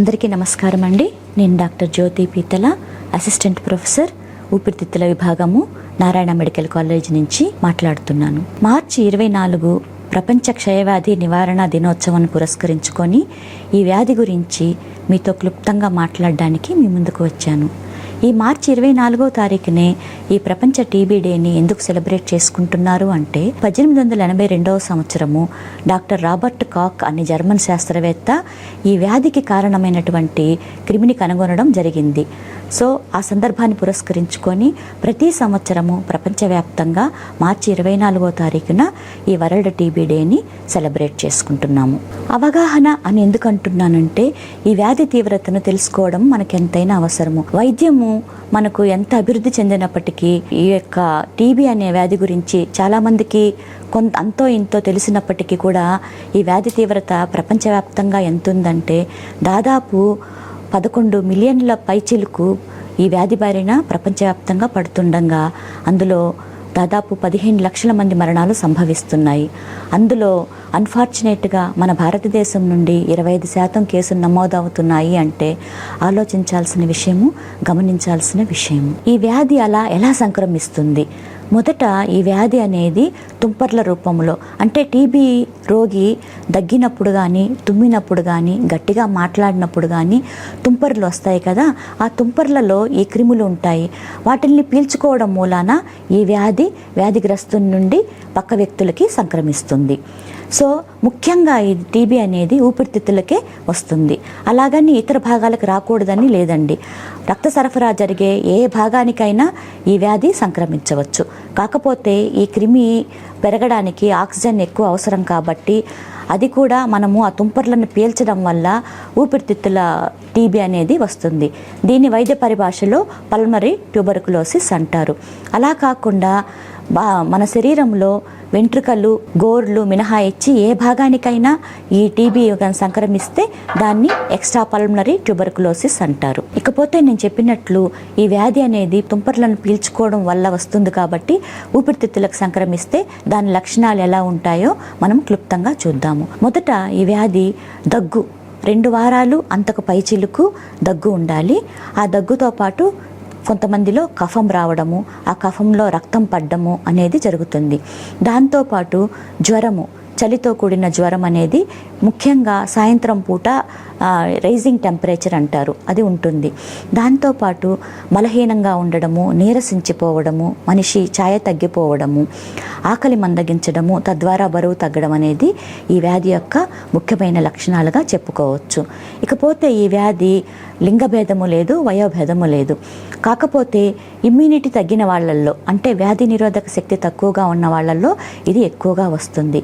అందరికీ నమస్కారం అండి. నేను డాక్టర్ జ్యోతి పీతల, అసిస్టెంట్ ప్రొఫెసర్, ఊపిరితిత్తుల విభాగము, నారాయణ మెడికల్ కాలేజ్ నుంచి మాట్లాడుతున్నాను. మార్చి 24 ప్రపంచ క్షయవ్యాధి నివారణ దినోత్సవం పురస్కరించుకొని ఈ వ్యాధి గురించి మీతో క్లుప్తంగా మాట్లాడడానికి మీ ముందుకు వచ్చాను. ఈ మార్చి 24వ తారీఖునే ఈ ప్రపంచ టీబీ డేని ఎందుకు సెలబ్రేట్ చేసుకుంటున్నారు అంటే 1882వ సంవత్సరము డాక్టర్ రాబర్ట్ కాక్ అనే జర్మన్ శాస్త్రవేత్త ఈ వ్యాధికి కారణమైనటువంటి క్రిమిని కనుగొనడం జరిగింది. సో ఆ సందర్భాన్ని పురస్కరించుకొని ప్రతి సంవత్సరము ప్రపంచవ్యాప్తంగా మార్చి 24వ తారీఖున ఈ వరల్డ్ టీబీ డేని సెలబ్రేట్ చేసుకుంటున్నాము. అవగాహన అని ఎందుకు అంటున్నానంటే ఈ వ్యాధి తీవ్రతను తెలుసుకోవడం మనకు ఎంతైనా అవసరము. వైద్యము మనకు ఎంత అభివృద్ధి చెందినప్పటికీ ఈ యొక్క టీబీ అనే వ్యాధి గురించి చాలామందికి అంతో ఇంతో తెలిసినప్పటికీ కూడా ఈ వ్యాధి తీవ్రత ప్రపంచవ్యాప్తంగా ఎంత ఉందంటే దాదాపు 11 మిలియన్ల పైచిలుకు ఈ వ్యాధి బారిన ప్రపంచవ్యాప్తంగా పడుతుండగా అందులో దాదాపు 15 లక్షల మంది మరణాలు సంభవిస్తున్నాయి. అందులో అన్ఫార్చునేట్గా మన భారతదేశం నుండి 25% కేసులు నమోదవుతున్నాయి అంటే ఆలోచించాల్సిన విషయము, గమనించాల్సిన విషయము. ఈ వ్యాధి ఎలా సంక్రమిస్తుంది? మొదట ఈ వ్యాధి అనేది తుంపర్ల రూపంలో, అంటే టీబీ రోగి దగ్గినప్పుడు కానీ, తుమ్మినప్పుడు కానీ, గట్టిగా మాట్లాడినప్పుడు కానీ తుంపర్లు వస్తాయి కదా, ఆ తుంపర్లలో ఈ క్రిములు ఉంటాయి. వాటిని పీల్చుకోవడం మూలాన ఈ వ్యాధిగ్రస్తుని నుండి పక్క వ్యక్తులకి సంక్రమిస్తుంది. సో ముఖ్యంగా ఈ టీబీ అనేది ఊపిరితిత్తులకే వస్తుంది. అలాగని ఇతర భాగాలకు రాకూడదని లేదండి. రక్త సరఫరా జరిగే ఏ భాగానికైనా ఈ వ్యాధి సంక్రమించవచ్చు. కాకపోతే ఈ క్రిమి పెరగడానికి ఆక్సిజన్ ఎక్కువ అవసరం కాబట్టి అది కూడా మనము ఆ తుంపర్లను పీల్చడం వల్ల ఊపిరితిత్తుల టీబీ అనేది వస్తుంది. దీన్ని వైద్య పరిభాషలో పల్మనరీ ట్యూబర్కులోసిస్ అంటారు. అలా కాకుండా మన శరీరంలో వెంట్రుకలు, గోర్లు మినహాయించి ఏ భాగానికైనా ఈ టీబీ సంక్రమిస్తే దాన్ని ఎక్స్ట్రా పల్మనరీ ట్యూబర్కులోసిస్ అంటారు. ఇకపోతే నేను చెప్పినట్లు ఈ వ్యాధి అనేది తుంపర్లను పీల్చుకోవడం వల్ల వస్తుంది కాబట్టి ఊపిరితిత్తులకు సంక్రమిస్తే దాని లక్షణాలు ఎలా ఉంటాయో మనం క్లుప్తంగా చూద్దాము. మొదట ఈ వ్యాధి దగ్గు, 2 వారాలు అంతకు పైచిలుకు దగ్గు ఉండాలి. ఆ దగ్గుతో పాటు కొంతమందిలో కఫం రావడము, ఆ కఫంలో రక్తం పడ్డము అనేది జరుగుతుంది. దాంతోపాటు జ్వరము, చలితో కూడిన జ్వరం అనేది ముఖ్యంగా సాయంత్రం పూట రైజింగ్ టెంపరేచర్ అంటారు, అది ఉంటుంది. దాంతోపాటు బలహీనంగా ఉండడము, నీరసించిపోవడము, మనిషి ఛాయ తగ్గిపోవడము, ఆకలి మందగించడము, తద్వారా బరువు తగ్గడం అనేది ఈ వ్యాధి యొక్క ముఖ్యమైన లక్షణాలుగా చెప్పుకోవచ్చు. ఇకపోతే ఈ వ్యాధి లింగభేదము లేదు, వయోభేదము లేదు. కాకపోతే ఇమ్యూనిటీ తగ్గిన వాళ్ళల్లో, అంటే వ్యాధి నిరోధక శక్తి తక్కువగా ఉన్న వాళ్ళల్లో ఇది ఎక్కువగా వస్తుంది.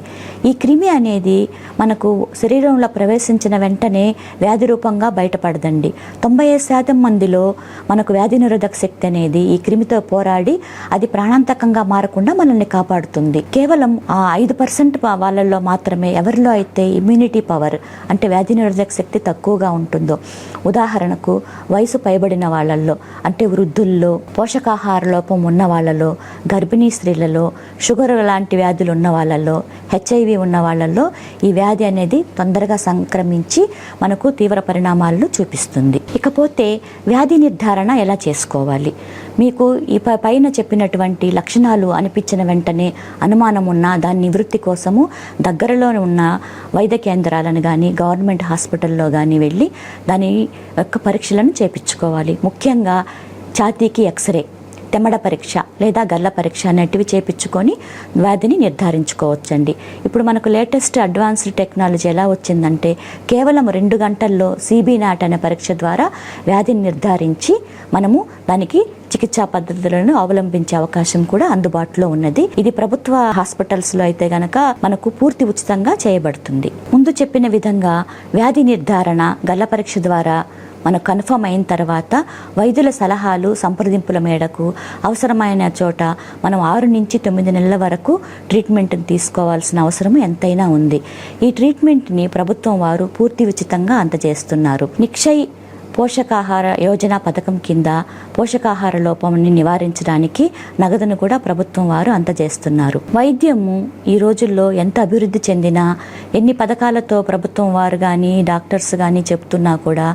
ఈ క్రిమి అనేది మనకు శరీరంలో ప్రవేశించిన వెంటనే వ్యాధి రూపంగా బయటపడదండి. 95% మందిలో మనకు వ్యాధి నిరోధక శక్తి అనేది ఈ క్రిమితో పోరాడి అది ప్రాణాంతకంగా మారకుండా మనల్ని కాపాడుతుంది. కేవలం 5% వాళ్ళల్లో మాత్రమే ఎవరిలో అయితే ఇమ్యూనిటీ పవర్, అంటే వ్యాధి నిరోధక శక్తి తక్కువగా ఉంటుందో, ఉదాహరణకు వయసు పైబడిన వాళ్ళల్లో, అంటే వృద్ధుల్లో, పోషకాహార లోపం ఉన్న వాళ్ళలో, గర్భిణీ స్త్రీలలో, షుగర్ లాంటి వ్యాధులు ఉన్న వాళ్ళలో, హెచ్ఐవి ఉన్న వాళ్ళల్లో ఈ వ్యాధి అనేది తొందరగా సంక్రమించి మనకు తీవ్ర పరిణామాలను చూపిస్తుంది. ఇకపోతే వ్యాధి నిర్ధారణ ఎలా చేసుకోవాలి? మీకు ఈ పైన చెప్పినటువంటి లక్షణాలు అనిపించిన వెంటనే అనుమానం ఉన్న దాని నివృత్తి కోసము దగ్గరలో ఉన్న వైద్య కేంద్రాలను కానీ, గవర్నమెంట్ హాస్పిటల్లో కానీ వెళ్ళి దాని యొక్క పరీక్షలను చేపించుకోవాలి. ముఖ్యంగా ఛాతీకి ఎక్స్రే, తెమ్మడ పరీక్ష లేదా గల్ల పరీక్ష అనేటివి చేపించుకొని వ్యాధిని నిర్ధారించుకోవచ్చండి. ఇప్పుడు మనకు లేటెస్ట్ అడ్వాన్స్డ్ టెక్నాలజీ ఎలా వచ్చిందంటే కేవలం 2 గంటల్లో CB-NAT అనే పరీక్ష ద్వారా వ్యాధిని నిర్ధారించి మనము దానికి చికిత్సా పద్ధతులను అవలంబించే అవకాశం కూడా అందుబాటులో ఉన్నది. ఇది ప్రభుత్వ హాస్పిటల్స్లో అయితే గనక మనకు పూర్తి ఉచితంగా చేయబడుతుంది. ముందు చెప్పిన విధంగా వ్యాధి నిర్ధారణ గల్ల పరీక్ష ద్వారా మనకు కన్ఫర్మ్ అయిన తర్వాత వైద్యుల సలహాలు, సంప్రదింపుల మేరకు అవసరమైన చోట మనం 6 నుంచి 9 నెలల వరకు ట్రీట్మెంట్ని తీసుకోవాల్సిన అవసరం ఎంతైనా ఉంది. ఈ ట్రీట్మెంట్ని ప్రభుత్వం వారు పూర్తి ఉచితంగా అందజేస్తున్నారు. నిక్షయ్ పోషకాహార యోజన పథకం కింద పోషకాహార లోపాన్ని నివారించడానికి నగదును కూడా ప్రభుత్వం వారు అందజేస్తున్నారు. వైద్యము ఈ రోజుల్లో ఎంత అభివృద్ధి చెందినా, ఎన్ని పథకాలతో ప్రభుత్వం వారు కానీ డాక్టర్స్ కానీ చెప్తున్నా కూడా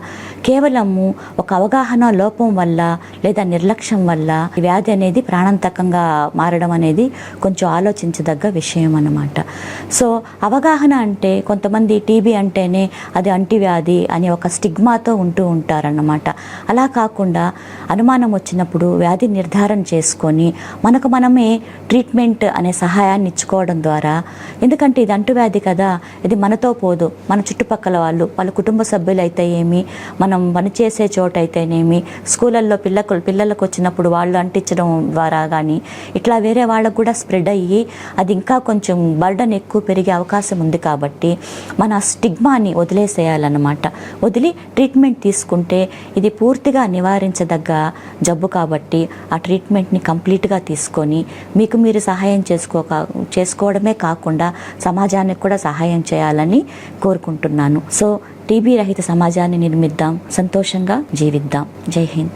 కేవలము ఒక అవగాహన లోపం వల్ల లేదా నిర్లక్ష్యం వల్ల ఈ వ్యాధి అనేది ప్రాణాంతకంగా మారడం అనేది కొంచెం ఆలోచించదగ్గ విషయం అన్నమాట. సో అవగాహన అంటే కొంతమంది టీబీ అంటేనే అది అంటువ్యాధి అని ఒక స్టిగ్మాతో ఉంటూ ఉంటారన్నమాట. అలా కాకుండా అనుమానం వచ్చినప్పుడు వ్యాధి నిర్ధారణ చేసుకొని మనకు మనమే ట్రీట్మెంట్ అనే సహాయాన్ని ఇచ్చుకోవడం ద్వారా, ఎందుకంటే ఇది అంటువ్యాధి కదా, ఇది మనతో పోదు, మన చుట్టుపక్కల వాళ్ళ కుటుంబ సభ్యులు అయితే ఏమి, మనం పనిచేసే చోట అయితేనేమి, స్కూళ్ళల్లో పిల్లలకు వచ్చినప్పుడు వాళ్ళు అంటించడం ద్వారా కానీ ఇట్లా వేరే వాళ్ళకు కూడా స్ప్రెడ్ అయ్యి అది ఇంకా కొంచెం బర్డన్ ఎక్కువ పెరిగే అవకాశం ఉంది. కాబట్టి మన స్టిగ్మాని వదిలేసేయాలన్నమాట. వదిలి ట్రీట్మెంట్ తీసుకుంటే ఇది పూర్తిగా నివారించదగ్గ జబ్బు కాబట్టి ఆ ట్రీట్మెంట్ని కంప్లీట్గా తీసుకొని మీకు మీరు సహాయం చేసుకోవడమే కాకుండా సమాజానికి కూడా సహాయం చేయాలని కోరుకుంటున్నాను. సో టీబీ రహిత సమాజాన్ని నిర్మిద్దాం, సంతోషంగా జీవిద్దాం. జై హింద్.